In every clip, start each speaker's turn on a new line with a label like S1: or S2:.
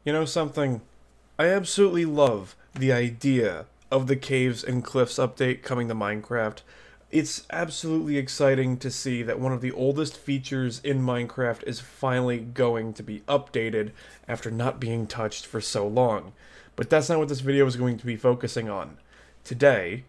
S1: You know something? I absolutely love the idea of the Caves and Cliffs update coming to Minecraft. It's absolutely exciting to see that one of the oldest features in Minecraft is finally going to be updated after not being touched for so long. But that's not what this video is going to be focusing on. Today,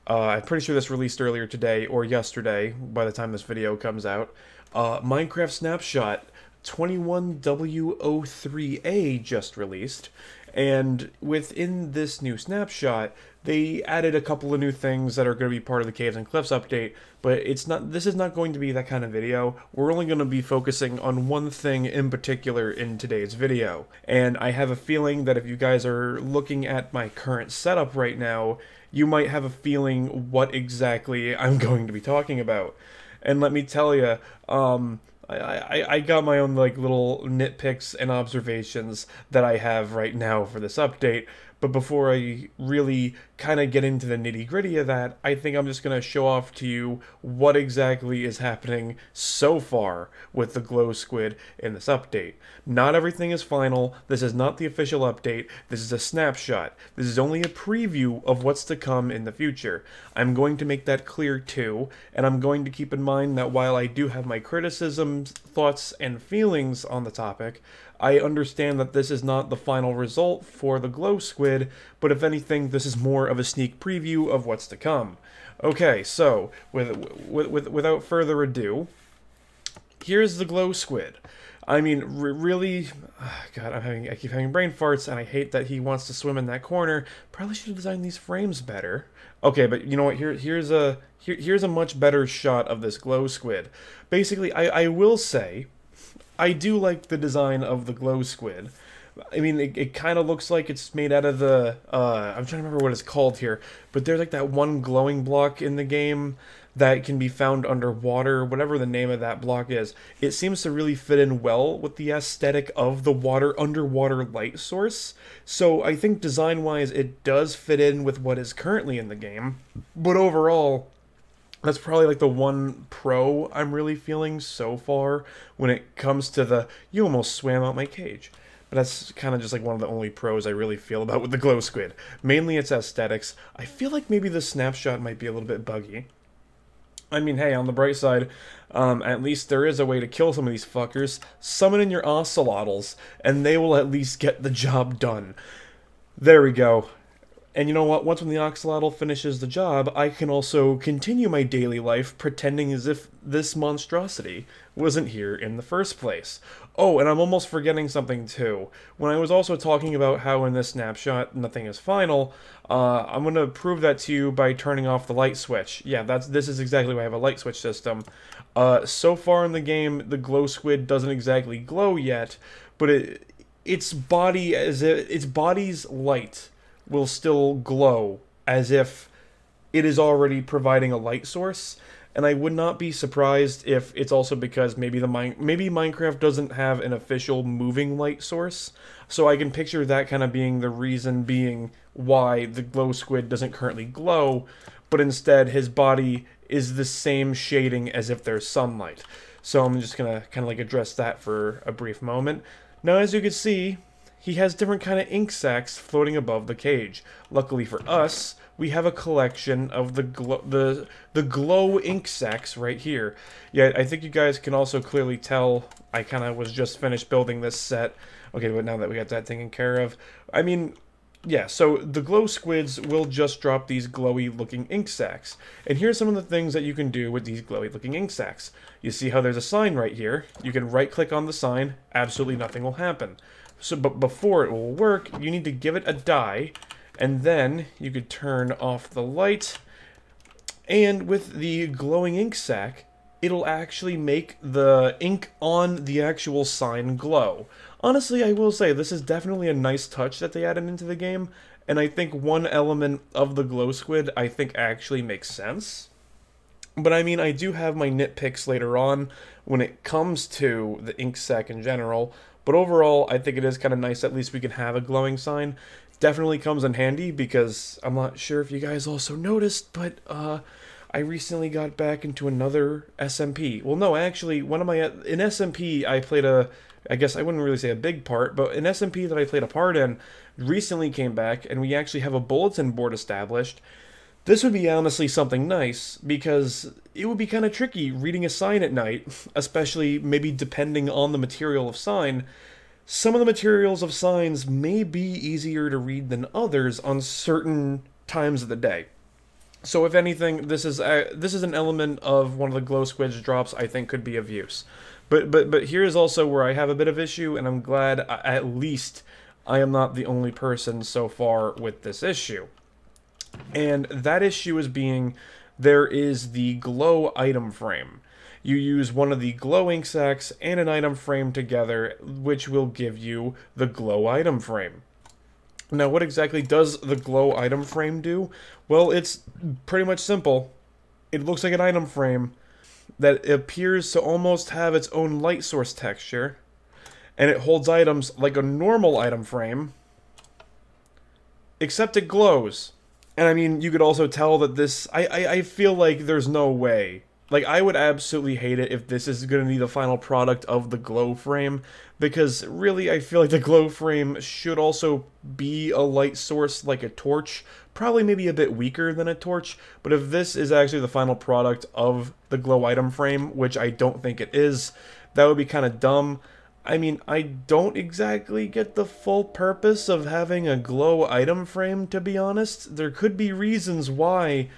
S1: I'm pretty sure this released earlier today or yesterday by the time this video comes out, Minecraft Snapshot 21W03A just released, and within this new snapshot, they added a couple of new things that are going to be part of the Caves and Cliffs update, but this is not going to be that kind of video. We're only going to be focusing on one thing in particular in today's video. And I have a feeling that if you guys are looking at my current setup right now, you might have a feeling what exactly I'm going to be talking about. And let me tell you, I got my own like little nitpicks and observations that I have right now for this update, but before I really kind of get into the nitty-gritty of that, I think I'm just going to show off to you what exactly is happening so far with the Glow Squid in this update. Not everything is final. This is not the official update. This is a snapshot. This is only a preview of what's to come in the future. I'm going to make that clear too, and I'm going to keep in mind that while I do have my criticisms, thoughts, and feelings on the topic, I understand that this is not the final result for the Glow Squid, but if anything, this is more of a sneak preview of what's to come. Okay, so, without further ado, here's the Glow Squid. I mean, really, God, I keep having brain farts, and I hate that he wants to swim in that corner. Probably should have designed these frames better. Okay, but you know what? Here's a much better shot of this Glow Squid. Basically, I will say, I do like the design of the Glow Squid. I mean, it kind of looks like it's made out of the, I'm trying to remember what it's called here, but there's like that one glowing block in the game that can be found underwater, whatever the name of that block is. It seems to really fit in well with the aesthetic of the underwater light source. So I think design-wise, it does fit in with what is currently in the game. But overall, that's probably like the one pro I'm really feeling so far when it comes to the, you almost swam out my cage. But that's kind of just like one of the only pros I really feel about with the Glow Squid. Mainly its aesthetics. I feel like maybe the snapshot might be a little bit buggy. I mean, hey, on the bright side, at least there is a way to kill some of these fuckers. Summon in your ocelotls, and they will at least get the job done. There we go. And you know what? Once when the axolotl finishes the job, I can also continue my daily life pretending as if this monstrosity wasn't here in the first place. Oh, and I'm almost forgetting something too. When I was also talking about how in this snapshot nothing is final, I'm going to prove that to you by turning off the light switch. Yeah, this is exactly why I have a light switch system. So far in the game, the Glow Squid doesn't exactly glow yet, but its body's light will still glow as if it is already providing a light source, and I would not be surprised if it's also because maybe Minecraft doesn't have an official moving light source, so I can picture that kind of being the reason being why the Glow Squid doesn't currently glow, but instead his body is the same shading as if there's sunlight. So I'm just gonna kind of like address that for a brief moment. Now, as you can see, he has different kind of ink sacs floating above the cage. Luckily for us, we have a collection of the glow ink sacs right here. Yeah, I think you guys can also clearly tell I kind of was just finished building this set. Okay, but now that we got that taken care of, I mean, yeah, so the Glow Squids will just drop these glowy looking ink sacs. And here's some of the things that you can do with these glowy looking ink sacs. You see how there's a sign right here. You can right click on the sign, absolutely nothing will happen. So, but before it will work, you need to give it a dye, and then you could turn off the light, and with the glowing ink sac, it'll actually make the ink on the actual sign glow. Honestly, I will say, this is definitely a nice touch that they added into the game, and I think one element of the Glow Squid I think actually makes sense. But I mean, I do have my nitpicks later on when it comes to the ink sac in general. But overall, I think it is kind of nice at least we can have a glowing sign. Definitely comes in handy because I'm not sure if you guys also noticed, but I recently got back into another SMP. Well, no, actually, in SMP, I played a I guess I wouldn't really say a big part, but an SMP that I played a part in recently came back, and we actually have a bulletin board established. This would be honestly something nice, because it would be kind of tricky reading a sign at night, especially maybe depending on the material of sign. Some of the materials of signs may be easier to read than others on certain times of the day. So if anything, this is an element of one of the Glow Squid's drops I think could be of use. But here's also where I have a bit of issue, and I'm glad at least I am not the only person so far with this issue. And that issue is being, there is the glow item frame. You use one of the glow ink sacs and an item frame together, which will give you the glow item frame. Now, what exactly does the glow item frame do? Well, it's pretty much simple. It looks like an item frame that appears to almost have its own light source texture, and it holds items like a normal item frame, except it glows. And I mean, you could also tell that this, I feel like there's no way. Like, I would absolutely hate it if this is going to be the final product of the glow frame, because really I feel like the glow frame should also be a light source like a torch, probably maybe a bit weaker than a torch, but if this is actually the final product of the glow item frame, which I don't think it is, that would be kind of dumb. I mean, I don't exactly get the full purpose of having a glow item frame, to be honest. There could be reasons why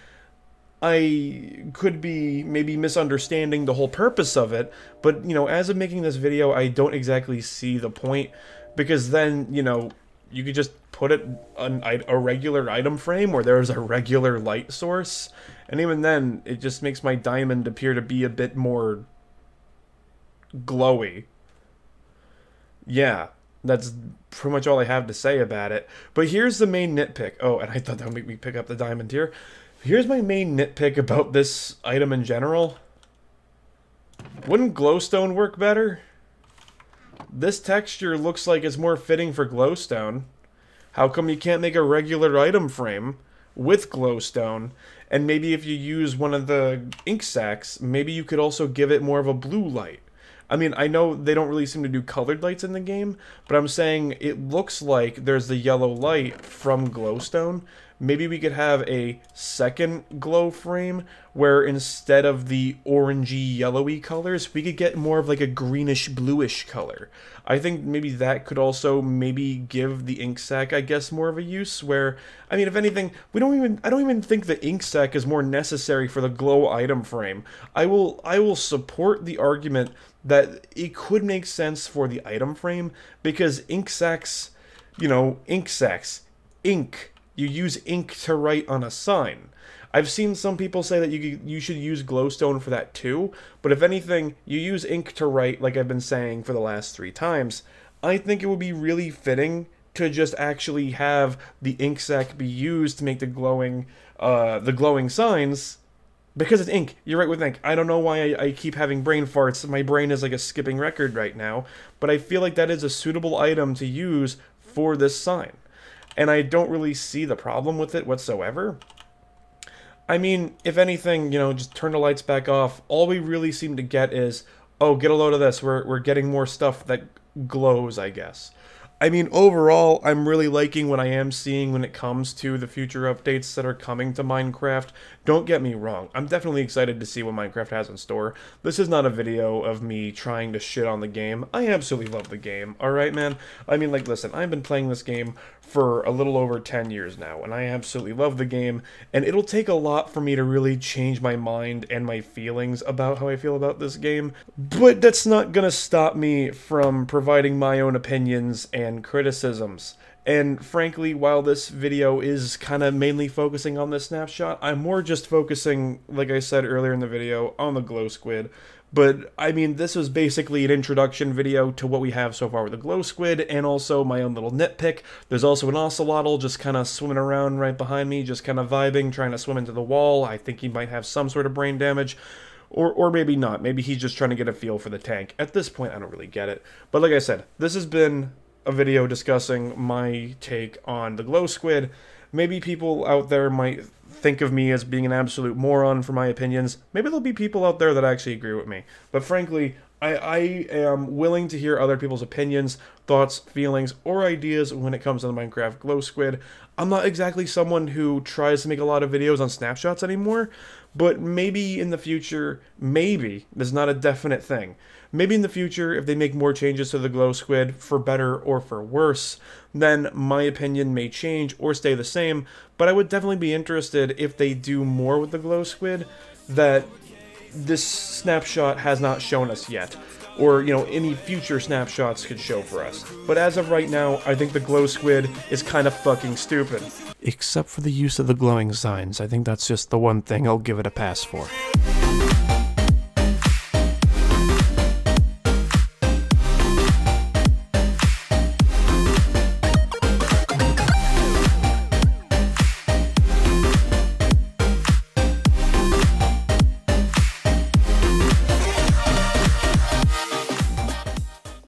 S1: I could be maybe misunderstanding the whole purpose of it, but, you know, as of making this video, I don't exactly see the point, because then, you know, you could just put it on a regular item frame where there's a regular light source, and even then, it just makes my diamond appear to be a bit more glowy. Yeah, that's pretty much all I have to say about it. But here's the main nitpick. Oh, and I thought that would make me pick up the diamond here. Here's my main nitpick about this item in general. Wouldn't glowstone work better? This texture looks like it's more fitting for glowstone. How come you can't make a regular item frame with glowstone? And maybe if you use one of the ink sacs, maybe you could also give it more of a blue light. I mean, I know they don't really seem to do colored lights in the game, but I'm saying it looks like there's the yellow light from glowstone. Maybe we could have a second glow frame where instead of the orangey yellowy colors, we could get more of like a greenish bluish color. I think maybe that could also maybe give the ink sac, I guess, more of a use where, I mean, if anything, I don't even think the ink sac is more necessary for the glow item frame. I will support the argument that it could make sense for the item frame because ink sacs, you know, ink. You use ink to write on a sign. I've seen some people say that you should use glowstone for that too, but if anything, you use ink to write, like I've been saying for the last 3 times. I think it would be really fitting to just actually have the ink sac be used to make the glowing signs, because it's ink. You're right with ink. I don't know why I keep having brain farts. My brain is like a skipping record right now, but I feel like that is a suitable item to use for this sign. And I don't really see the problem with it whatsoever. I mean, if anything, you know, just turn the lights back off. All we really seem to get is, oh, get a load of this. We're getting more stuff that glows, I guess. I mean, overall, I'm really liking what I am seeing when it comes to the future updates that are coming to Minecraft. Don't get me wrong, I'm definitely excited to see what Minecraft has in store. This is not a video of me trying to shit on the game. I absolutely love the game, alright, man? I mean, like, listen, I've been playing this game for a little over 10 years now, and I absolutely love the game, and it'll take a lot for me to really change my mind and my feelings about how I feel about this game, but that's not gonna stop me from providing my own opinions and criticisms. And frankly, while this video is kind of mainly focusing on this snapshot, I'm more just focusing, like I said earlier in the video, on the Glow Squid. But, I mean, this was basically an introduction video to what we have so far with the Glow Squid, and also my own little nitpick. There's also an ocelotl just kind of swimming around right behind me, just kind of vibing, trying to swim into the wall. I think he might have some sort of brain damage. Or maybe not. Maybe he's just trying to get a feel for the tank. At this point, I don't really get it. But like I said, this has been a video discussing my take on the Glow Squid. Maybe people out there might think of me as being an absolute moron for my opinions. Maybe there'll be people out there that actually agree with me. But frankly, I am willing to hear other people's opinions, thoughts, feelings, or ideas when it comes to the Minecraft Glow Squid. I'm not exactly someone who tries to make a lot of videos on snapshots anymore, but maybe in the future, maybe, this is not a definite thing, maybe in the future, if they make more changes to the Glow Squid, for better or for worse, then my opinion may change or stay the same, but I would definitely be interested if they do more with the Glow Squid that this snapshot has not shown us yet, or, you know, any future snapshots could show for us. But as of right now, I think the Glow Squid is kind of fucking stupid. Except for the use of the glowing signs. I think that's just the one thing I'll give it a pass for.